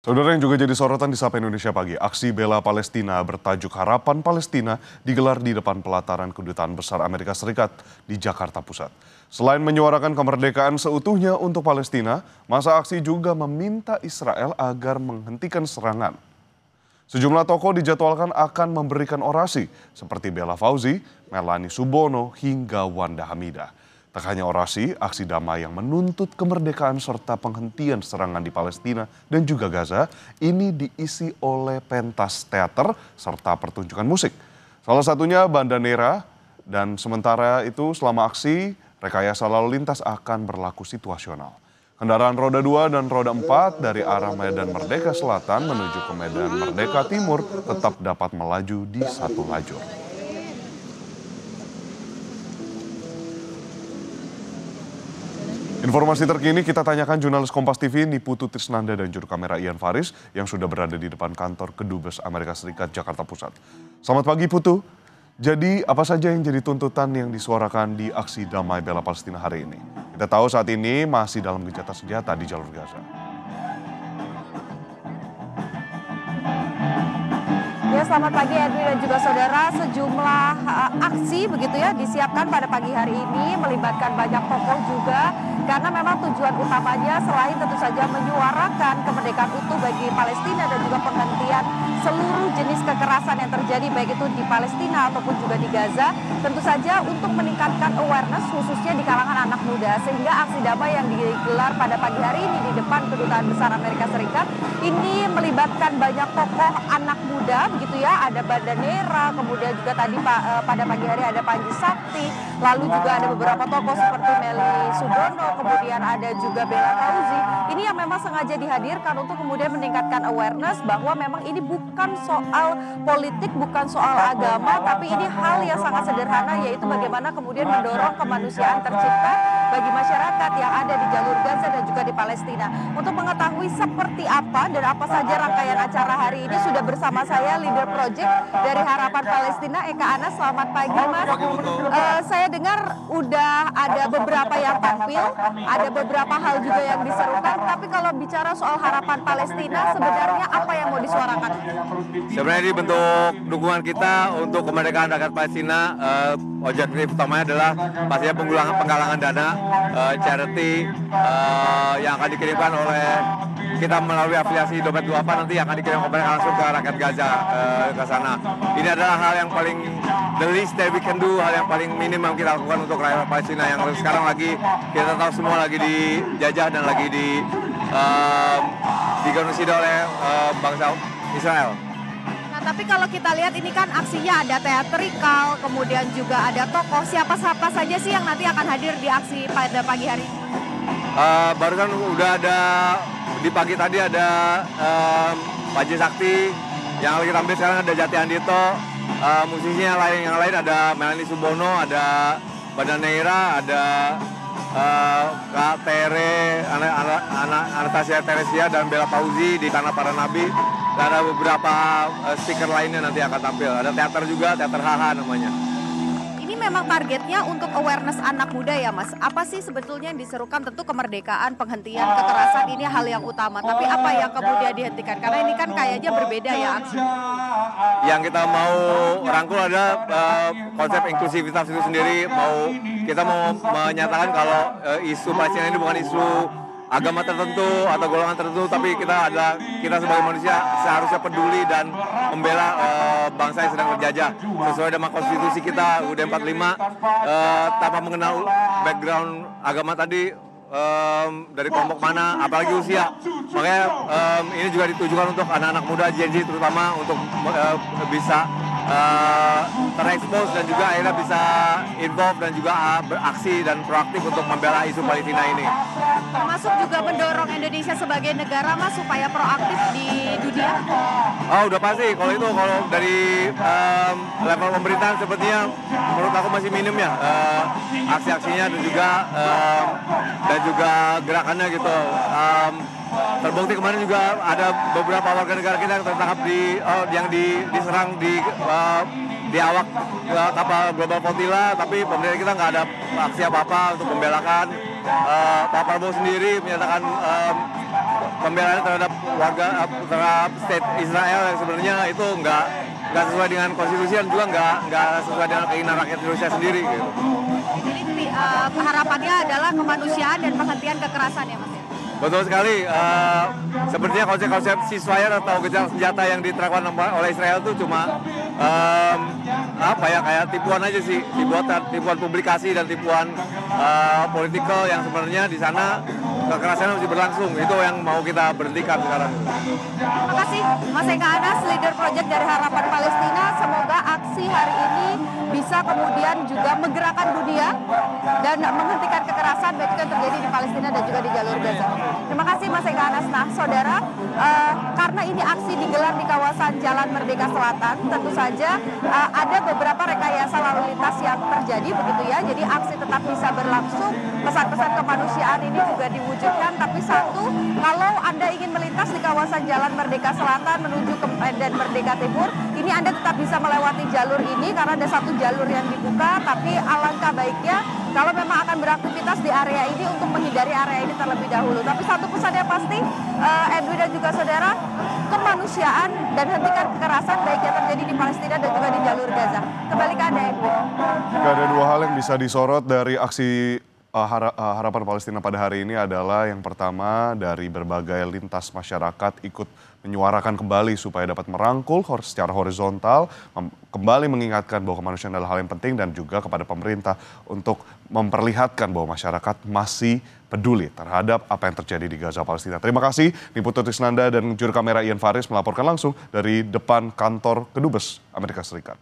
Saudara yang juga jadi sorotan di Sapa Indonesia Pagi, aksi bela Palestina bertajuk Harapan Palestina digelar di depan pelataran Kedutaan Besar Amerika Serikat di Jakarta Pusat. Selain menyuarakan kemerdekaan seutuhnya untuk Palestina, masa aksi juga meminta Israel agar menghentikan serangan. Sejumlah tokoh dijadwalkan akan memberikan orasi, seperti Bella Fauzi, Melanie Subono, hingga Wanda Hamidah. Tak hanya orasi, aksi damai yang menuntut kemerdekaan serta penghentian serangan di Palestina dan juga Gaza ini diisi oleh pentas teater serta pertunjukan musik. Salah satunya Banda Neira, dan sementara itu selama aksi, rekayasa lalu lintas akan berlaku situasional. Kendaraan roda 2 dan roda 4 dari arah Medan Merdeka Selatan menuju ke Medan Merdeka Timur tetap dapat melaju di satu lajur. Informasi terkini kita tanyakan jurnalis Kompas TV Niputu Trisnanda dan juru kamera Ian Faris yang sudah berada di depan kantor Kedubes Amerika Serikat Jakarta Pusat. Selamat pagi Putu. Jadi apa saja yang jadi tuntutan yang disuarakan di aksi damai bela Palestina hari ini? Kita tahu saat ini masih dalam gencatan senjata di jalur Gaza. Ya, selamat pagi Edwin dan juga saudara. Sejumlah aksi begitu ya disiapkan pada pagi hari ini, melibatkan banyak tokoh juga, karena memang tujuan utamanya selain tentu saja menyuarakan kemerdekaan utuh bagi Palestina dan juga penghentian seluruh jenis kekerasan yang terjadi baik itu di Palestina ataupun juga di Gaza, tentu saja untuk meningkatkan awareness khususnya di kalangan anak muda, sehingga aksi damai yang digelar pada pagi hari ini di depan Kedutaan Besar Amerika Serikat ini melibatkan banyak tokoh anak muda begitu ya, ada Banda Neira, kemudian juga tadi pada pagi hari ada Panji Sakti, lalu juga ada beberapa tokoh seperti Melanie Subono, kemudian ada juga Bella Fauzi. Ini yang memang sengaja dihadirkan untuk kemudian meningkatkan awareness bahwa memang ini bukan soal politik, bukan soal agama, tapi ini hal yang sangat sederhana, yaitu bagaimana kemudian mendorong kemanusiaan tercipta bagi masyarakat yang ada di jalur Gaza dan juga di Palestina. Untuk mengetahui seperti apa dan apa saja rangkaian acara hari ini, sudah bersama saya leader project dari Harapan Palestina, Eka Anas. Selamat pagi Mas. Saya dengar udah ada beberapa yang tampil, ada beberapa hal juga yang diserukan, tapi kalau bicara soal Harapan Palestina, sebenarnya apa yang mau disuarakan? Sebenarnya ini bentuk dukungan kita untuk kemerdekaan rakyat Palestina. Objektif utamanya adalah pastinya penggalangan dana charity yang akan dikirimkan oleh kita melalui afiliasi Dompet 28, nanti akan dikirimkan langsung ke rakyat Gaza ke sana. Ini adalah hal yang paling the least that we can do, hal yang paling minim yang kita lakukan untuk rakyat Palestina yang sekarang lagi kita tahu semua lagi dijajah dan lagi digenosida oleh bangsa Israel. Tapi kalau kita lihat ini kan aksinya ada teatrikal, kemudian juga ada tokoh. Siapa-siapa saja sih yang nanti akan hadir di aksi pada pagi hari ini? Barusan udah ada, di pagi tadi ada Panji Sakti, yang lagi tampil sekarang ada Jati Andito, musisinya yang lain ada Melanie Subono, ada Banda Neira, ada Kak Tere, Anastasia Teresia dan Bella Fauzi di Tanah Para Nabi. Dan ada beberapa speaker lainnya nanti akan tampil. Ada teater juga, teater Haha namanya. Ini memang targetnya untuk awareness anak muda ya Mas. Apa sih sebetulnya yang diserukan? Tentu kemerdekaan, penghentian kekerasan ini hal yang utama. Tapi apa yang kemudian dihentikan? Karena ini kan kayaknya berbeda ya aksi. Yang kita mau rangkul ada konsep inklusivitas itu sendiri. Kita mau menyatakan kalau isu Palestina ini bukan isu agama tertentu atau golongan tertentu, tapi kita sebagai manusia seharusnya peduli dan membela bangsa yang sedang terjajah sesuai dengan konstitusi kita UUD 45 tanpa mengenal background agama tadi, dari kelompok mana, apalagi usia. Makanya ini juga ditujukan untuk anak-anak muda Gen Z terutama untuk bisa terekspos dan juga akhirnya bisa involve dan juga beraksi dan proaktif untuk membela isu Palestina ini. Termasuk juga mendorong Indonesia sebagai negara Mas supaya proaktif di dunia? Oh udah pasti, kalau dari level pemerintahan sepertinya menurut aku masih minim ya aksi-aksinya dan juga gerakannya gitu. Terbukti kemarin juga ada beberapa warga negara kita yang tertangkap yang diserang di awak kapal Global Flotilla, tapi pemerintah kita nggak ada aksi apa-apa untuk membelakan. Pak Prabowo sendiri menyatakan pembelaan terhadap terhadap state Israel yang sebenarnya itu nggak sesuai dengan konstitusi dan juga nggak sesuai dengan keinginan rakyat Indonesia sendiri gitu. Jadi harapannya adalah kemanusiaan dan penghentian kekerasan ya Mas? Betul sekali. Sepertinya konsep-konsep ceasefire atau gencatan senjata yang diterapkan oleh Israel itu cuma kayak tipuan aja sih, tipuan publikasi dan tipuan politikal yang sebenarnya di sana kekerasan masih berlangsung. Itu yang mau kita berhentikan sekarang. Terima kasih Mas Eka Anas, leader project dari Harapan Palestina. Semoga aksi hari ini bisa kemudian juga menggerakkan dunia dan menghentikan kekerasan baik itu yang terjadi di Palestina dan juga di jalur Gaza. Terima kasih Mas Eka Anas. Nah, saudara, karena ini aksi digelar di kawasan Jalan Merdeka Selatan, tentu saja ada beberapa rekayasa lalu lintas yang terjadi begitu ya. Jadi aksi tetap bisa berlangsung, pesan-pesan kemanusiaan ini juga diwujudkan. Tapi satu, kalau Anda ingin melintas di kawasan Jalan Merdeka Selatan menuju ke Medan Merdeka Timur, ini Anda tetap bisa melewati jalur ini karena ada satu jalur yang dibuka. Tapi alangkah baiknya kalau memang akan beraktivitas di area ini untuk menghindari area ini terlebih dahulu. Tapi satu pesan yang pasti, Edwi dan juga saudara, kemanusiaan dan hentikan kekerasan baik yang terjadi di Palestina dan juga di jalur Gaza. Kembali ke Anda, Edwi. Jika ada dua hal yang bisa disorot dari aksi Harapan Palestina pada hari ini adalah yang pertama dari berbagai lintas masyarakat ikut menyuarakan kembali supaya dapat merangkul secara horizontal, kembali mengingatkan bahwa kemanusiaan adalah hal yang penting dan juga kepada pemerintah untuk memperlihatkan bahwa masyarakat masih peduli terhadap apa yang terjadi di Gaza Palestina. Terima kasih Niputu Trisnanda dan juru kamera Ian Faris melaporkan langsung dari depan kantor Kedubes Amerika Serikat.